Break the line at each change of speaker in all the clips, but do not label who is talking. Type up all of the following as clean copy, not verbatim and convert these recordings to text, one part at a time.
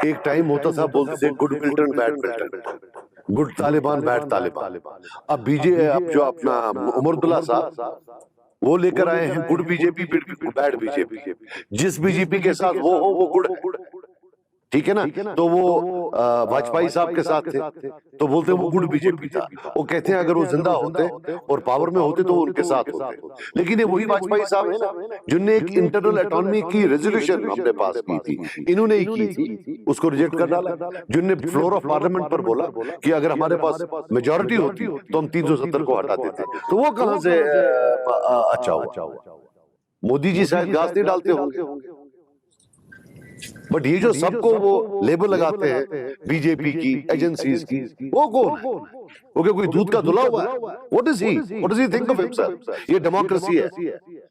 एक टाइम होता था, बोलते थे good Milton bad Milton, good Taliban bad Taliban. अब अब जो अपना उमरदुल्ला साहब वो लेकर आए हैं गुड बीजेपी बैड बीजेपी। जिस बीजेपी के साथ वो हो वो गुड है, ठीक है ना। तो वो वाजपेयी साहब के साथ थे तो बोलते वो गुड बीजेपी था। वो कहते हैं अगर वो जिंदा होते और पावर में होते तो वो उनके साथ होते। लेकिन ये वही वाजपेयी साहब है ना जिनने एक इंटरनल ऑटोनॉमी की रेजोल्यूशन हमने पास की थी, इन्होंने ही की थी, उसको रिजेक्ट कर डाला। जिनने फ्लोर ऑफ पार्लियामेंट पर बोला कि अगर हमारे पास मेजोरिटी होती तो हम 370 को हटा देते, तो वो कहां से अच्छा हुआ। मोदी जी शायद घास नहीं डालते होंगे, बट ये जो सबको वो लेबल लगाते हैं बीजेपी की एजेंसीज की, वो कौन है? वो क्या कोई दूध का धुला हुआ है? What does he think of himself? ये डेमोक्रेसी है।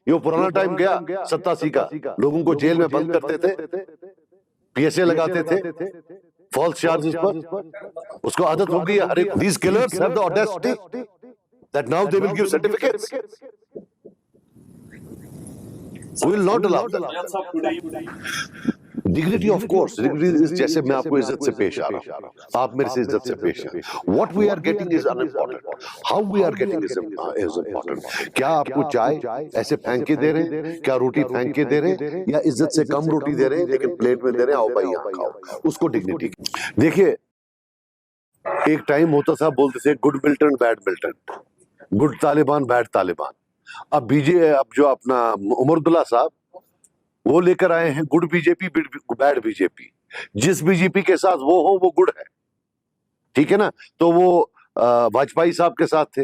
ये पुराना टाइम गया 87 का, लोगों को जेल में बंद करते थे, पीएसए लगाते थे फॉल्स चार्जेस पर। उसको आदत हो गई है हर एक। These killers have the audacity that now they will give certificates. We will not allow that. Dignity of course, dignity is जैसे मैं आपको इज्जत से पेश आ रहा हूं, आप मेरे से इज्जत से पेश आए। What we are getting is unimportant, how we are getting is important. क्या आपको चाय ऐसे फेंक के दे रहे हैं, क्या रोटी फेंक के दे रहे हैं, या इज्जत से कम रोटी दे रहे हैं लेकिन प्लेट में दे रहे हैं, आओ भाई यहाँ खाओ, उसको डिग्निटी। देखिए एक टाइम होता था, बोलते थे good Milton bad Milton, good Taliban bad Taliban. अब जो अपना उमरदुल्ला साहब वो लेकर आए हैं गुड बीजेपी बैड बीजेपी। जिस बीजेपी के साथ वो हो वो गुड है, ठीक है ना। तो वो वाजपेयी साहब के साथ थे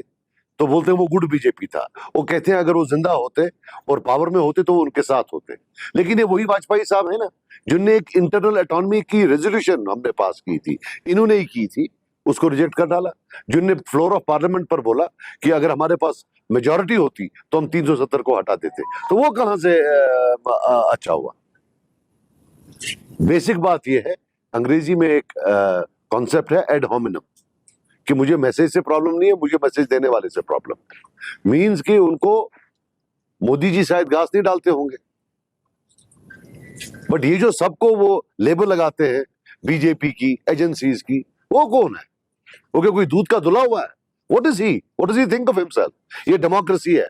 तो बोलते वो गुड बीजेपी था। वो कहते हैं अगर वो जिंदा होते और पावर में होते तो वो उनके साथ होते। लेकिन ये वही वाजपेयी साहब है ना जिनने एक इंटरनल ऑटोनॉमी की रेजोल्यूशन हमने पास की थी, इन्होंने ही की थी, उसको रिजेक्ट कर डाला। जिनने फ्लोर ऑफ पार्लियामेंट पर बोला कि अगर हमारे पास मेजोरिटी होती तो हम 370 को हटा देते, तो वो कहां से अच्छा हुआ। बेसिक बात यह है, अंग्रेजी में एक कॉन्सेप्ट है एड होमिनम, कि मुझे मैसेज से प्रॉब्लम नहीं है, मुझे मैसेज देने वाले से प्रॉब्लम। मींस कि उनको मोदी जी शायद घास नहीं डालते होंगे, बट ये जो सबको वो लेबल लगाते हैं बीजेपी की एजेंसीज की, वो कौन है? वो क्या कोई दूध का धुला हुआ है? What does he think of himself? ये डेमोक्रेसी है।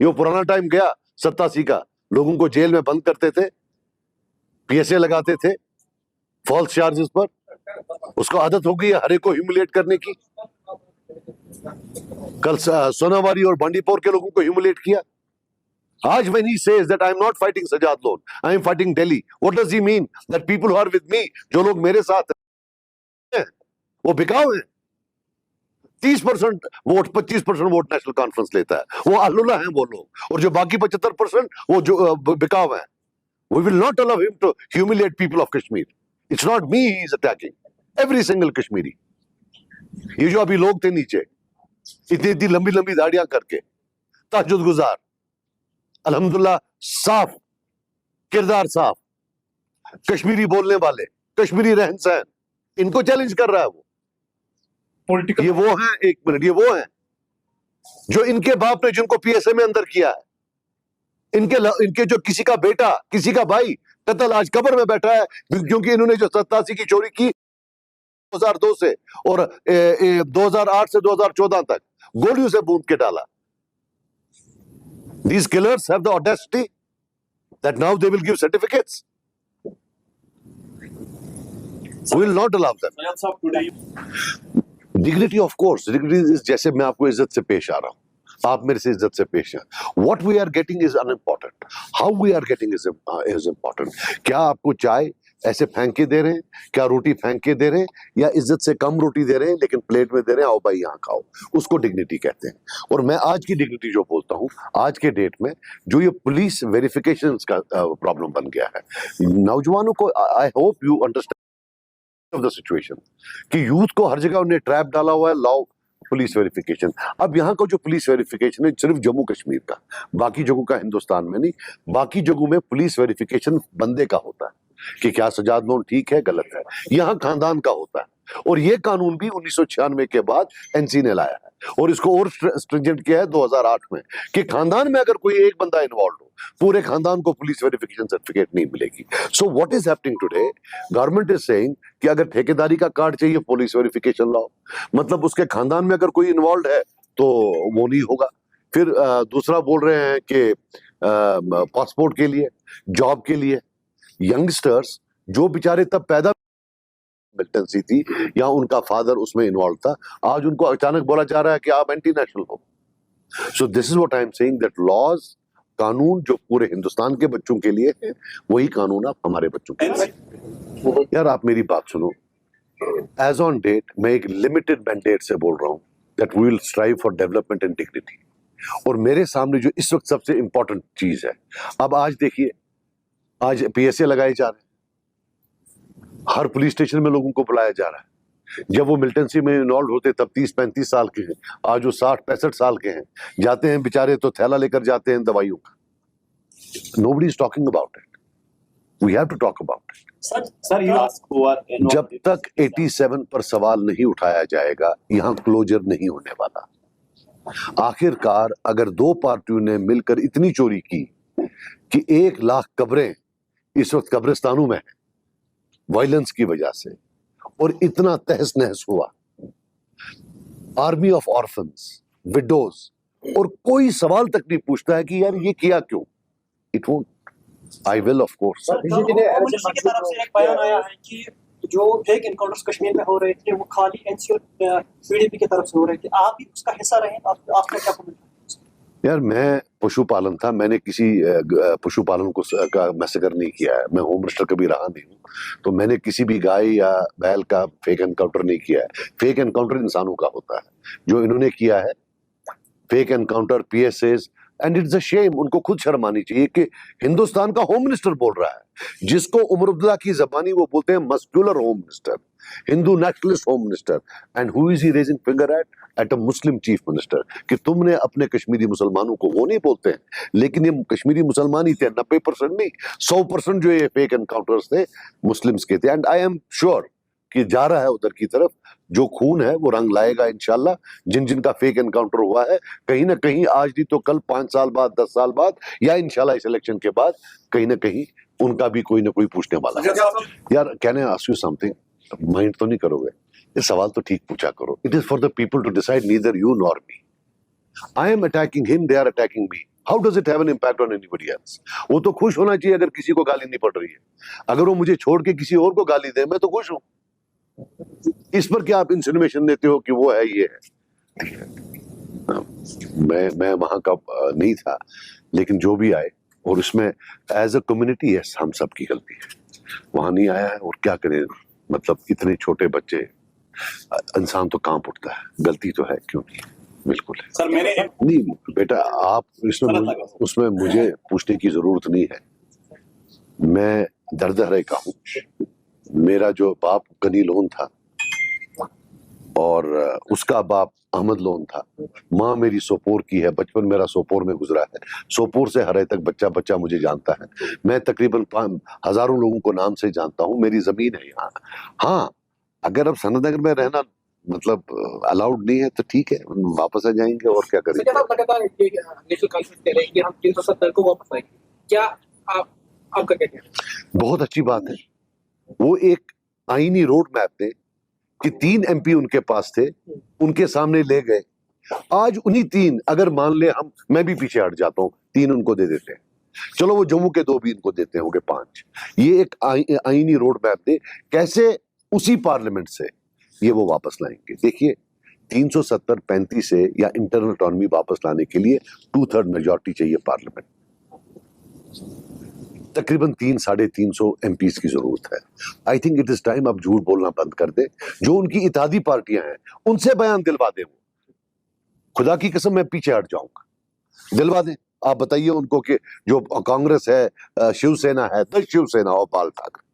ये पुराना टाइम गया 87 का, लोगों को जेल में बंद करते थे, पीएसए लगाते थे फॉल्स चार्जेस पर। उसको आदत हो गई है हर एक को ह्यूमिलेट करने की। कल सोनावारी और बांडीपोर के लोगों को ह्यूमिलेट किया। आज when he says that I am not fighting Sajad Lone, I am fighting Delhi, what does he mean? That people who are with me, जो लोग मेरे साथ हैं वो बिकाऊ हैं। 30% वोट, 25% वोट नेशनल कॉन्फ्रेंस लेता है, वो अल्लुल्लाह हैं वो लोग, और जो बाकी 75% वो जो बिकाऊ हैं। We will not allow him to humiliate people of Kashmir. It's not me he is attacking, every single Kashmiri. ये जो अभी लोग थे नीचे इतनी लंबी लंबी दाढ़ियां करके, तहज्जुद गुजार, अल्हम्दुलिल्लाह साफ किरदार, साफ कश्मीरी बोलने वाले, कश्मीरी रहन सहन, इनको चैलेंज कर रहा है वो पॉलिटिकल। ये वो हैं, एक मिनट, ये वो हैं जो इनके बाप ने जिनको पीएसए में अंदर किया है, इनके जो किसी का बेटा, किसी का भाई कत्ल आज कब्र में बैठा है, क्योंकि इन्होंने जो 87 की चोरी की 2002 से और 2008 से 2014 तक गोलियों से बूंद के डाला। These killers have the audacity that now they will give certificates. We will not allow them. Dignity of course, dignity is जैसे मैं आपको इज्जत से पेश आ रहा हूं, आप मेरे से इज्जत से पेश हैं। What we are getting is unimportant, how we are getting is important. क्या आपको चाय ऐसे फेंक के दे रहे हैं, क्या रोटी फेंक के दे रहे हैं, या इज्जत से कम रोटी दे रहे हैं लेकिन प्लेट में दे रहे हैं, आओ भाई यहाँ खाओ, उसको डिग्निटी कहते हैं। और मैं आज की डिग्निटी जो बोलता हूँ, आज के डेट में जो ये पुलिस वेरिफिकेशन का प्रॉब्लम बन गया है, नौजवानों को, I hope you understand of the situation, कि यूथ को हर जगह उन्हें ट्रैप डाला हुआ है, लाओ पुलिस वेरिफिकेशन। अब यहाँ का जो पुलिस वेरिफिकेशन है सिर्फ जम्मू कश्मीर का, बाकी जगहों का हिंदुस्तान में नहीं, बाकी जगहों में पुलिस वेरिफिकेशन बंदे का होता है कि क्या सजाद लोन ठीक है गलत है, यहाँ खानदान का होता है। और ये कानून भी 1996 के बाद एनसी ने लाया है और इसको और स्ट्रिंजेंट किया है 2008 में कि खानदान में अगर कोई एक बंदा इन्वॉल्व हो, पूरे खानदान को पुलिस वेरिफिकेशन सर्टिफिकेट नहीं मिलेगी। So what is happening today, government is saying कि अगर ठेकेदारी का कार्ड चाहिए पुलिस वेरिफिकेशन लाओ, मतलब उसके खानदान में अगर कोई इन्वॉल्व है तो वो नहीं होगा। फिर दूसरा बोल रहे हैं कि पासपोर्ट के लिए, जॉब के लिए, यंगस्टर्स जो बेचारे तब पैदा मिलिटेंसी थी या उनका फादर उसमें इन्वॉल्व था, आज उनको अचानक बोला जा रहा है कि आप एंटी नेशनल हो। So this is what I am saying that laws, कानून जो पूरे हिंदुस्तान के बच्चों के लिए है वही कानून आप हमारे बच्चों के लिए। यार आप मेरी बात सुनो, एज ऑन डेट मैं एक लिमिटेड मैंडेट से बोल रहा हूं that we will strive for development and dignity. और मेरे सामने जो इस वक्त सबसे इंपॉर्टेंट चीज है, अब आज देखिए, आज पीएसए लगाए जा रहे हैं, हर पुलिस स्टेशन में लोगों को बुलाया जा रहा है। जब वो मिलिटेंसी में इन्वॉल्व होते तब 30-35 साल के हैं, आज वो 60-65 साल के हैं, जाते हैं बेचारे तो थैला लेकर जाते हैं दवाइयों का। Nobody is talking about it, we have to talk about it. जब तक 87 पर सवाल नहीं उठाया जाएगा यहाँ क्लोजर नहीं होने वाला। आखिरकार अगर दो पार्टियों ने मिलकर इतनी चोरी की कि 1 लाख कब्रें इस वक्त कब्रिस्तानों में हैं वायलेंस की वजह से, और इतना तहस नहस हुआ, आर्मी ऑफ ऑर्फन्स, विडोज, और कोई सवाल तक नहीं पूछता है कि यार ये किया क्यों। It won't, I will of course.
की तरफ से एक बयान आया है कि जो फेक एनकाउंटर्स कश्मीर में हो रहे थे वो खाली एनसी और पीडीपी की तरफ से हो रहे थे, आप भी उसका हिस्सा रहे, आपका क्या कमेंट है?
यार मैं पशुपालन था, मैंने किसी पशुपालन को का मैसेकर नहीं किया है, मैं होम मिनिस्टर कभी रहा नहीं हूँ, तो मैंने किसी भी गाय या बैल का फेक एनकाउंटर नहीं किया है। फेक एनकाउंटर इंसानों का होता है, जो इन्होंने किया है fake encounter PSS, and it's a shame. उनको खुद शर्म आनी चाहिए कि हिंदुस्तान का होम मिनिस्टर बोल रहा है, जिसको उमर अब्दुल्ला की जबानी वो बोलते हैं muscular home minister, Hindu nationalist home minister, and who is he raising finger at a Muslim chief minister कि तुमने अपने कश्मीरी मुसलमानों को, वो नहीं बोलते हैं, लेकिन ये कश्मीरी मुसलमान ही थे, 90% नहीं 100% जो ये फेक एनकाउंटर्स थे मुस्लिम्स के थे। एंड आई एम श्योर कि जा रहा है उधर की तरफ, जो खून है वो रंग लाएगा इंशाल्लाह। जिन जिन का फेक एनकाउंटर हुआ है, कहीं ना कहीं आज नहीं तो कल, 5 साल बाद, 10 साल बाद, या इंशाल्लाह इस इलेक्शन के बाद कहीं ना कहीं उनका भी कोई ना कोई पूछने वाला है। यार can I ask you something, mind तो नहीं करोगे? ये सवाल तो ठीक पूछा करो। It is for the people to decide, neither you nor me. I am attacking him, they are attacking me. How does it have an impact on anybody else? वो तो खुश होना चाहिए अगर किसी को गाली नहीं पड़ रही है। अगर वो मुझे छोड़ के किसी और को गाली दे, मैं तो खुश हूं। इस पर क्या आप इंसिनुएशन देते हो कि वो है, ये है? मैं वहां का नहीं था, लेकिन जो भी आए, और उसमें एज अ कम्युनिटी यस हम सब की गलती है, वहां नहीं आया है, और क्या करें, मतलब इतने छोटे बच्चे, इंसान तो कांप उठता है। गलती तो है, क्यों नहीं, बिल्कुल है।
सर मेरे
नहीं बेटा, आप उसमें मुझे पूछने की जरूरत नहीं है। मैं दर्द हरे का हूँ। मेरा जो बाप गनी लोन था और उसका बाप अहमद लोन था, माँ मेरी सोपोर की है, बचपन मेरा सोपोर में गुजरा है, सोपोर से हरे तक बच्चा बच्चा मुझे जानता है। मैं तकरीबन हजारों लोगों को नाम से जानता हूँ, मेरी जमीन है यहाँ। हाँ, अगर अब सनतनगर में रहना मतलब अलाउड नहीं है तो ठीक है, वापस आ जाएंगे, और क्या करेंगे।
आपका क्या कहना है?
बहुत अच्छी बात है। वो एक आईनी रोड मैप थे कि 3 एमपी उनके पास थे, उनके सामने ले गए। आज उन्हीं 3, अगर मान ले हम, मैं भी पीछे हट जाता हूं, 3 उनको दे देते हैं, चलो वो जम्मू के 2 भी इनको देते होंगे, 5। ये एक आईनी रोड मैप थे, कैसे उसी पार्लियामेंट से ये वो वापस लाएंगे। देखिए 370-35 से या इंटरनल ऑटोनॉमी वापस लाने के लिए 2/3 मेजॉरिटी चाहिए पार्लियामेंट, तकरीबन 300-350 एमपीज की जरूरत है। I think it is time अब झूठ बोलना बंद कर दे। जो उनकी इत्तेहादी पार्टियां हैं उनसे बयान दिलवा दे। वो खुदा की कसम मैं पीछे हट जाऊंगा, दिलवा दें। आप बताइए उनको कि जो कांग्रेस है, शिवसेना है, द शिवसेना और बाल ठाकरे,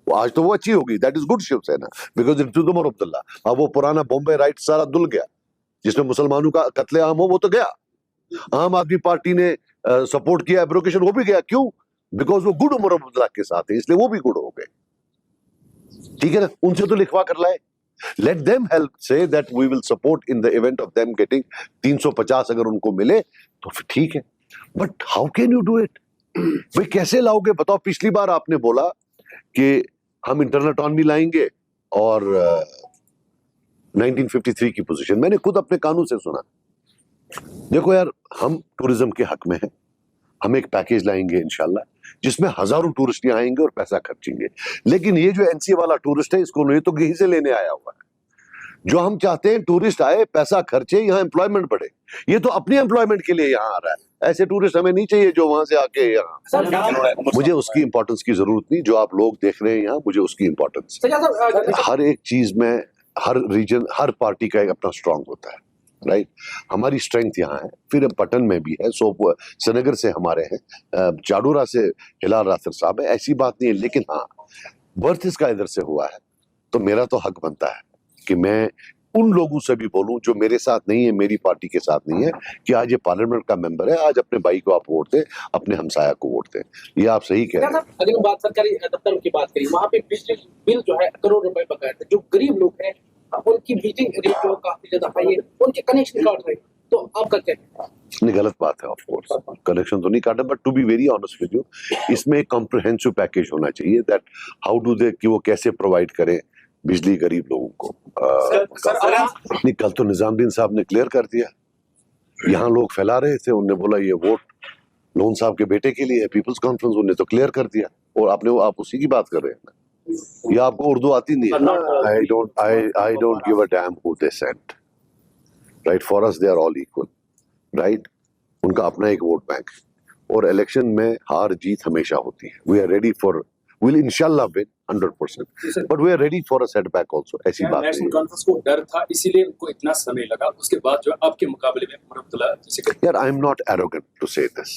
आज तो वो अच्छी होगी, that is good Shiv Sena, because it is Omar Abdullah. अब वो पुराना बॉम्बे राइट सारा धुल गया, जिसमें मुसलमानों का कत्लेआम हो वो तो गया। आम आदमी पार्टी ने सपोर्ट किया एब्रोकेशन, वो भी गया। क्यों? बिकॉज वो गुड उमर अब्दुल्ला के साथ है, इसलिए वो भी गुड हो गए। ठीक है ना, उनसे तो लिखवा कर लाए, let them help, say that we will support in the event of them getting 350 अगर उनको मिले तो फिर ठीक है, but how can you do it? भाई कैसे लाओगे बताओ? पिछली बार आपने बोला कि हम इंटरनल ऑटोनॉमी लाएंगे और 1953 की पोजीशन, मैंने खुद अपने कानून से सुना। देखो यार, हम टूरिज्म के हक में हैं, हम एक पैकेज लाएंगे इंशाल्लाह जिसमें हजारों टूरिस्ट यहाँ आएंगे और पैसा खर्चेंगे, लेकिन ये जो एनसी वाला टूरिस्ट है इसको नहीं तो कहीं से लेने आया हुआ है। जो हम चाहते हैं टूरिस्ट आए, पैसा खर्चे, यहाँ एम्प्लॉयमेंट बढ़े, ये तो अपनी एम्प्लॉयमेंट के लिए यहाँ आ रहा है। ऐसे टूरिस्ट हमें नहीं चाहिए जो वहां से आके यहाँ, मुझे उसकी इंपॉर्टेंस की जरूरत नहीं। जो आप लोग देख रहे हैं यहाँ, मुझे उसकी इंपॉर्टेंस, हर एक चीज में हर रीजन, हर पार्टी का एक अपना स्ट्रांग होता है, राइट? हमारी स्ट्रेंथ यहाँ है, फिर पटन में भी है, श्रीनगर से हमारे हैं, चाडोरा से हिलाल रासर साहब है, ऐसी बात नहीं है। लेकिन हाँ, बर्थ इसका इधर से हुआ है तो मेरा तो हक बनता है कि मैं उन लोगों से भी बोलूं जो मेरे साथ नहीं है, मेरी पार्टी के साथ नहीं है, कि आज ये पार्लियामेंट का मेंबर है, आज अपने भाई को आप वोट दें, अपने हमसाया को वोट दें। ये आप सही कह रहे हैं।
अगर हम बात सरकारी दफ्तर की बात करें, वहाँ पे बिजली बिल जो है करोड़ रुपए बकाया थे, जो गरीब लोग हैं उनकी बिजली रेट जो काफी ज्यादा हाई है, उनके कनेक्शन काट रहे हैं, तो आपका क्या?
नहीं, गलत बात है, ऑफ कोर्स कनेक्शन तो नहीं काटा, but to be very honest with you, इसमें एक कॉम्प्रिहेंसिव पैकेज होना चाहिए, दैट हाउ डू दे, कि वो कैसे प्रोवाइड करें बिजली गरीब लोगों को। नहीं, कल तो निजामुद्दीन साहब ने क्लियर कर दिया, यहाँ लोग फैला रहे थे, उन्होंने बोला ये वोट लोन साहब के बेटे के लिए है, पीपल्स कॉन्फ्रेंस, उन्होंने तो क्लियर कर दिया, और आपने आप उसी की बात कर रहे हैं। ये आपको उर्दू आती नहीं है? I don't give a damn who they sent, right? For us they are all equal, right? उनका अपना एक वोट बैंक, और इलेक्शन में हार जीत हमेशा होती है। We are ready for, we'll inshallah win 100%, but we are ready for a setback also। ऐसी बात नहीं
नेशनल कॉन्फ्रेंस को डर था, इसीलिए उनको इतना समय लगा, उसके बाद जो आपके मुकाबले में उमर अब्दुल्ला जैसे
यार, I am not arrogant to say this,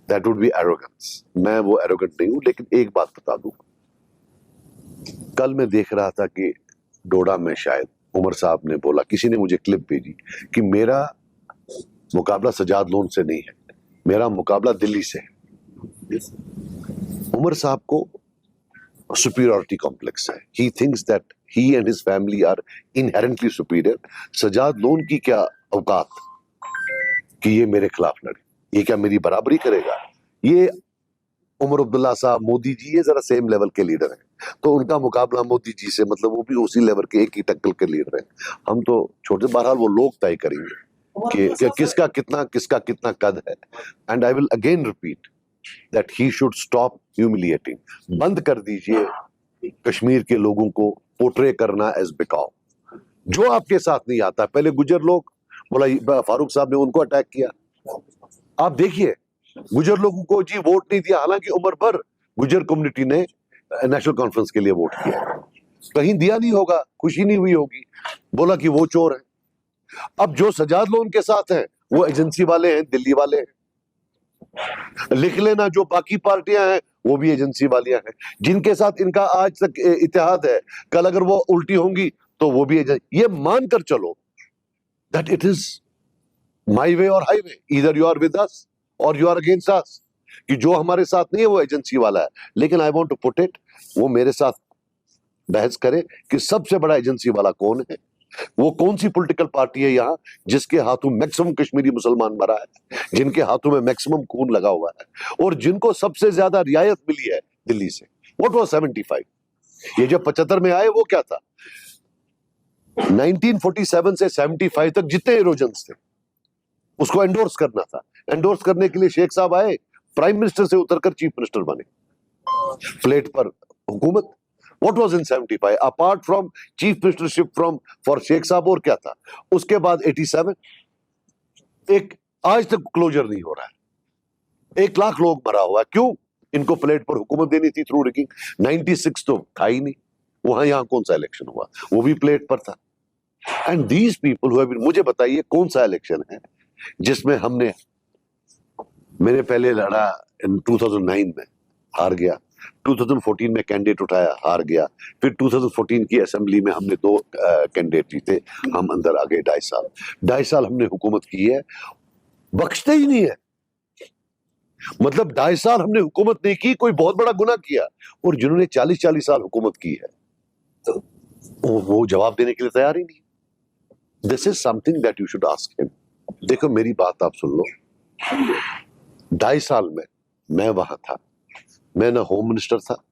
that would be arrogance, मैं वो एरोगेंट नहीं हूं। लेकिन एक बात बता दूं, कल मैं देख रहा था कि डोडा में शायद उमर साहब ने बोला, किसी ने मुझे क्लिप भेजी कि मेरा मुकाबला सजाद लोन से नहीं है, मेरा मुकाबला दिल्ली से है। उमर साहब को सुपीरियरिटी कॉम्प्लेक्स है, he thinks that he and his family are inherently superior. Sajad Lone की क्या औकात कि ये मेरे खिलाफ लड़े, ये क्या मेरी बराबरी करेगा? ये उमर अब्दुल्ला साहब, मोदी जी, ये जरा सेम लेवल के लीडर हैं, तो उनका मुकाबला मोदी जी से मतलब वो भी उसी लेवल के, एक ही टक्कर के लीडर हैं, हम तो छोटे। बहरहाल वो लोग तय करेंगे कि किसका कितना कद है। And I will again repeat that he should stop humiliating. बंद कर दीजिए कश्मीर के लोगों को पोर्ट्रे करना एज बिकाओ। जो आपके साथ नहीं आता, पहले गुजर लोग बोला, फारूक साहब ने उनको अटैक किया, आप देखिए गुजर लोगों को जी वोट नहीं दिया, हालांकि उम्र भर गुजर कम्युनिटी ने नेशनल कॉन्फ्रेंस के लिए वोट किया, कहीं दिया नहीं होगा, खुशी नहीं हुई होगी, बोला कि वो चोर है। अब जो सजाद लोन के साथ हैं वो एजेंसी वाले हैं, दिल्ली वाले हैं। लिख लेना, जो बाकी पार्टियां हैं वो भी एजेंसी वालियां हैं, जिनके साथ इनका आज तक इत्तेहाद है, कल अगर वो उल्टी होंगी तो वो भी एजेंसी। ये मानकर चलो दैट इट इज माई वे और हाईवे, इधर यू आर विद अस और यू आर अगेंस्ट अस, कि जो हमारे साथ नहीं है वो एजेंसी वाला है। लेकिन I want to put it, वो मेरे साथ बहस करे कि सबसे बड़ा एजेंसी वाला कौन है, वो कौन सी पॉलिटिकल पार्टी है यहाँ जिसके हाथों मैक्सिमम कश्मीरी मुसलमान मरा है, जिनके हाथों में मैक्सिमम खून लगा हुआ है, और जिनको सबसे ज्यादा रियायत मिली है दिल्ली से। What was 75? ये जब 75 में आए वो क्या था? 1947 से 75 तक जितने इरोजन्स थे उसको एंडोर्स करना था। एंडोर्स करने के लिए शेख साहब आए, प्राइम मिनिस्टर से उतरकर चीफ मिनिस्टर बने, प्लेट पर हुकूमत। What was in 75 apart from chief ministership from for Sheikh साहब? और क्या था उसके बाद? 87 एक आज तक क्लोजर नहीं हो रहा है। 1 लाख लोग मरा हुआ है, क्यों? इनको प्लेट पर हुकूमत देनी थी थ्रू रिगिंग। 96 तो था ही नहीं, वहां यहां कौन सा इलेक्शन हुआ? वो भी प्लेट पर था। And these people who have been, मुझे बताइए कौन सा इलेक्शन है जिसमें मैंने पहले लड़ा 2009 में, हार गया। 2014 में कैंडिडेट उठाया, हार गया। फिर 2014 की असेंबली में हमने 2 कैंडिडेट जीते, हम अंदर आ गए। 2.5 साल हमने हुकूमत की है, बख्शते ही नहीं है। मतलब 2.5 साल हमने हुकूमत नहीं की, कोई बहुत बड़ा गुनाह किया। और जिन्होंने 40-40 साल हुकूमत की है, तो वो जवाब देने के लिए तैयार ही नहीं। This is something that you should ask him. देखो मेरी बात आप सुन लो, 2.5 साल में मैं वहां था, मैं ना होम मिनिस्टर था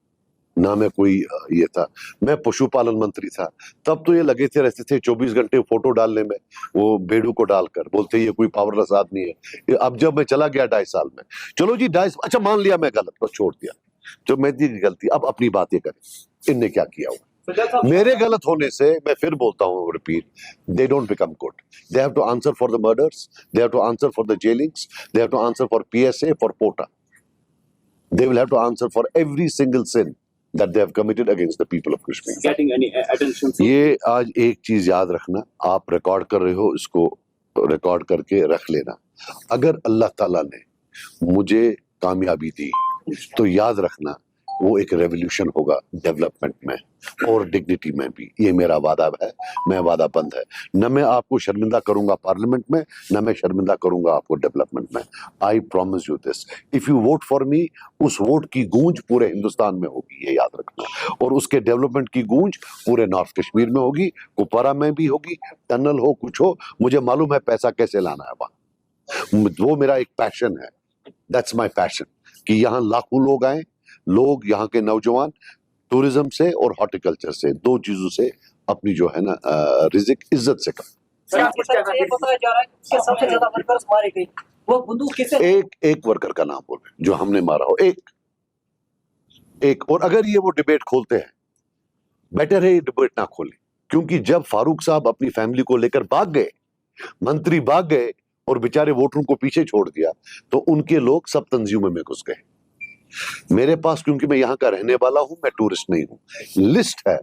ना मैं कोई ये था, मैं पशुपालन मंत्री था। तब तो ये लगे थे रहते थे 24 घंटे फोटो डालने में, वो बेड़ू को डालकर बोलते ये कोई पावरलेस आदमी है। अब जब मैं चला गया 2.5 साल में, चलो जी 2.5, अच्छा मान लिया मैं गलत, बस छोड़ दिया, जो मेरी गलती, अब अपनी बात ये करें इनने क्या किया हुआ। मेरे गलत होने से मैं फिर बोलता हूँ, repeat, they don't become good, they have to answer for the murders, they have to answer for the jailings, they have to answer for PSA, for POTA, they will have to answer for every single sin that they have committed against the people of Kashmir.
Getting any attention?
ये आज एक चीज याद रखना, आप record कर रहे हो, इसको रिकॉर्ड करके रख लेना। अगर अल्लाह ताला ने मुझे कामयाबी दी तो याद रखना वो एक रेवोल्यूशन होगा डेवलपमेंट में और डिग्निटी में भी, ये मेरा वादा है, मैं वादाबंद है। न मैं आपको शर्मिंदा करूंगा पार्लियामेंट में, न मैं शर्मिंदा करूंगा आपको डेवलपमेंट में। I promise you this, if you won't for me, उस वोट की गूंज पूरे हिंदुस्तान में होगी, ये याद रखना, और उसके डेवलपमेंट की गूंज पूरे नॉर्थ कश्मीर में होगी, कुपवारा में भी होगी, टनल हो कुछ हो, मुझे मालूम है पैसा कैसे लाना है वहां, वो मेरा एक पैशन है, दैट्स माई पैशन, कि यहाँ लाखों लोग आए, लोग यहाँ के नौजवान टूरिज्म से और हॉर्टिकल्चर से, 2 चीजों से अपनी जो है ना रिजिक इज्जत से कम।
सर, आपकी तरफ से ये बताया जा रहा है कि उसके सबसे ज्यादा वर्कर्स मारे गए, वो बंदूक किसे?
एक वर्कर का नाम बोले जो हमने मारा हो, एक। और अगर ये वो डिबेट खोलते हैं, बेटर है ये डिबेट ना खोले, क्योंकि जब फारूक साहब अपनी फैमिली को लेकर भाग गए, मंत्री भाग गए और बेचारे वोटरों को पीछे छोड़ दिया, तो उनके लोग सब तंजीमों में घुस गए। मेरे पास, क्योंकि मैं यहाँ का रहने वाला हूं, मैं टूरिस्ट नहीं हूं, लिस्ट है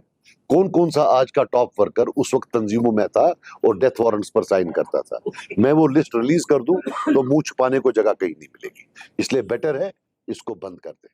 कौन कौन सा आज का टॉप वर्कर उस वक्त तंजीमों में था और डेथ वारंट्स पर साइन करता था। मैं वो लिस्ट रिलीज कर दूं तो मुंह छुपाने को जगह कहीं नहीं मिलेगी, इसलिए बेटर है इसको बंद कर दे।